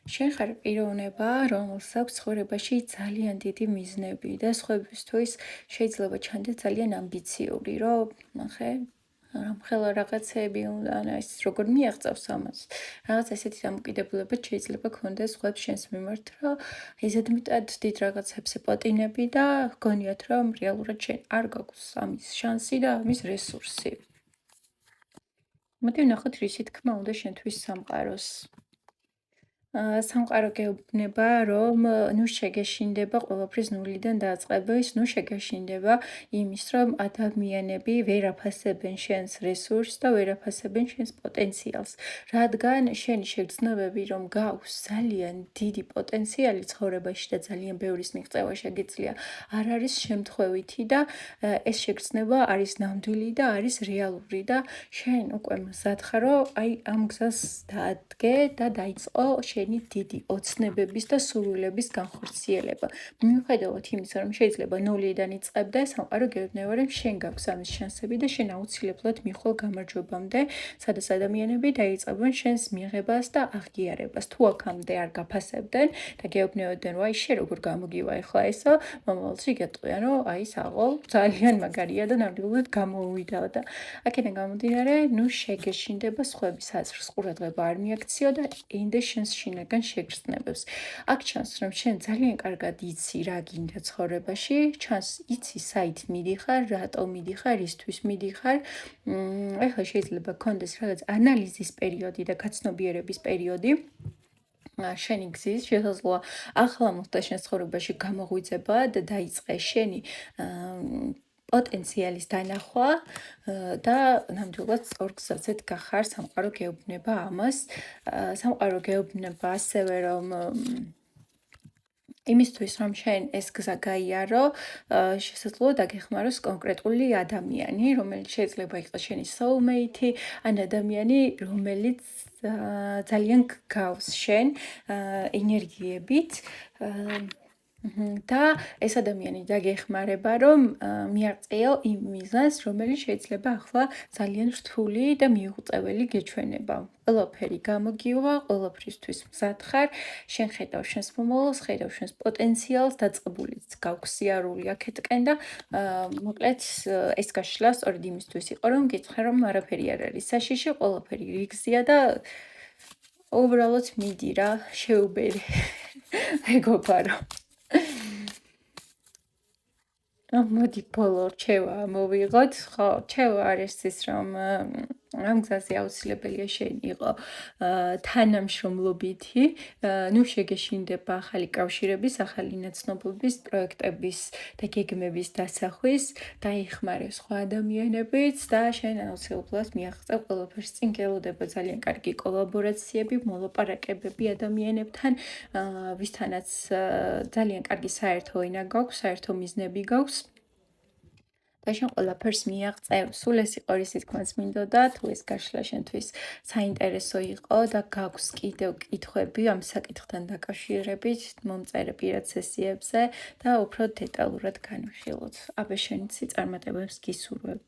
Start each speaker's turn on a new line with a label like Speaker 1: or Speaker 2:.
Speaker 1: შენ ხარ პიროვნება, რომელსაც ცხოვრებაში ძალიან დიდი მიზნები და სხვებისთვის შეიძლება ჩანდეს ძალიან ამბიციური, რომ ნახე, რამხელა რაღაცეები უნდა, ის როგორ მიაღწევს ამას. რაღაც ესეთი დამოკიდებულება შეიძლება გქონდეს სხვებს შენს მიმართ, რომ ზედმეტად დიდ რაღაცებს ეპატინები და გგონიათ, რომ რეალურად შენ არ გაქვს ამის შანსი და ამის რესურსი. მოდი ვნახოთ, რისი თქმა უნდა შენთვის სამყაროს. სამყარო გეუბნება, რომ ნუ შეგეშინდება ყველაფრის ნულიდან დაწყების, ნუ შეგეშინდება იმის, რომ ადამიანები ვერ აფასებენ შენს რესურსს და ვერ აფასებენ შენს პოტენციალს. რადგან შენი შეგრძნებები, რომ გაქვს ძალიან დიდი პოტენციალი ცხოვრებაში და ძალიან ბევრის მიღწევა შეგიძლია, არ არის შემთხვევითი და ეს შეგრძნება არის ნამდვილი და არის რეალური და შენ უკვე მზად ხარ, რომ აი ამ გზას დაადგე და დაიწყო შენი დიდი ოცნებების და სურვილების განხორციელება. მიუხედავად იმისა, რომ შეიძლება ნულიდან იწყებდე, სამყარო გეუბნება, რომ შენ გაქვს ამის შანსები და შენ აუცილებლად მიხვალ გამარჯვებამდე, სადაც ადამიანები დაიწყებენ შენს მიღებას და აღიარებას. თუ აქამდე არ გაფასებდნენ და გეუბნებოდნენ, რომ აი შენ როგორ გამოგივა ახლა ესო, მომავალში გეტყვიან, რომ აი საღო ძალიან მაგარია და ნამდვილად გამოუვიდა და აქედან გამომდინარე, ნუ შეგეშინდება სხვების აზრს, ყურადღება არ მიაქციო და ენდე შენს შინაგან შეგრძნებებს. აქ ჩანს, რომ შენ ძალიან კარგად იცი, რა გინდა ცხოვრებაში, ჩანს იცი, საით მიდიხარ, რატო მიდიხარ, ისთვის მიდიხარ. ეხლა შეიძლება გქონდეს რაღაც ანალიზის პერიოდი და გაცნობიერების პერიოდი. შენი გზის შესაძლოა ახლა მოხდა შენ ცხოვრებაში გამოღვიძება და დაიწყე შენი პოტენციალის დანახვა და ნამდვილად სწორ გზაზე დგახარ, სამყარო გეუბნება ამას. სამყარო გეუბნება ასევე, რომ იმისთვის, რომ შენ ეს გზა გაიარო, შესაძლოა დაგეხმაროს კონკრეტული ადამიანი, რომელიც შეიძლება იყოს შენი soulmate, ან ადამიანი, რომელიც ძალიან გავს შენ ენერგიებით. და ეს ადამიანი დაგეხმარება, რომ მიაღწიო იმ მიზანს, რომელიც შეიძლება ახლა ძალიან რთული და მიუღწეველი გეჩვენება. ყველაფერი გამოგივა, ყველაფრისთვის მზად ხარ, შენ ხედავ შენს მომავალს, ხედავ შენს პოტენციალს, დაწყებულიც გაქვს სიარული აქეთკენ და მოკლედ ეს გაშლა სწორედ იმისთვის იყო, რომ გითხრა, რომ არაფერი არ არის საშიში, ყველაფერი რიგზია და უბრალოდ მიდი რა, შეუბერი. მეგობარო. მოდი ბოლო რჩევა მოვიღოთ, ხო, რჩევა არის ის, რომ ამ გზაზე აუცილებელია შენ იყო თანამშრომლობითი, ნუ შეგეშინდება ახალი კავშირების, ახალი ნაცნობობის, პროექტების და გეგმების დასახვის, დაიხმარე სხვა ადამიანებიც და შენ აუცილებლად მიაღწევ ყველაფერს. წინ გელოდება ძალიან კარგი კოლაბორაციები, მოლაპარაკებები ადამიანებთან, ვისთანაც ძალიან კარგი საერთო ენა გაქვს, საერთო მიზნები გაქვს. და შენ ყველაფერს მიაღწევ. სულ ეს იყო რისი თქმაც მინდოდა, თუ ეს გაშლა შენთვის საინტერესო იყო და გაქვს კიდევ კითხვები ამ საკითხთან დაკავშირებით, მომწერე პირად სესიებზე და უფრო დეტალურად განვიხილოთ. აბა შენიცი წარმატებებს გისურვებ.